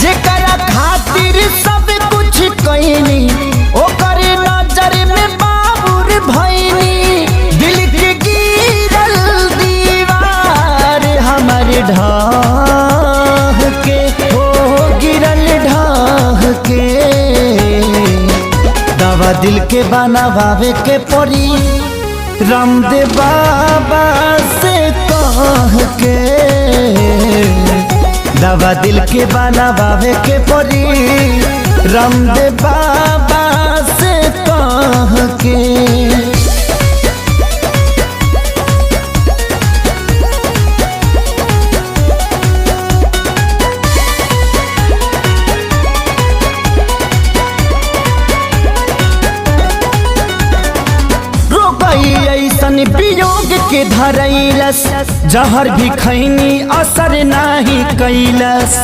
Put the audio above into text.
जेकरा खातिर सब कुछ कईनी ओकर नजर में बाबुर भईनी। दिल के गिरल दीवार हमर ढाह के हो गिरल ढाह के। दवा दिल के बनावे के पड़ी रामदेव बाबा से कह के। दवा दिल के बनावे के पड़ी रामदेव बाबा से कह के। ऐसन वियोग के धरैलस जहर भी खैनी असर नाही कैलस।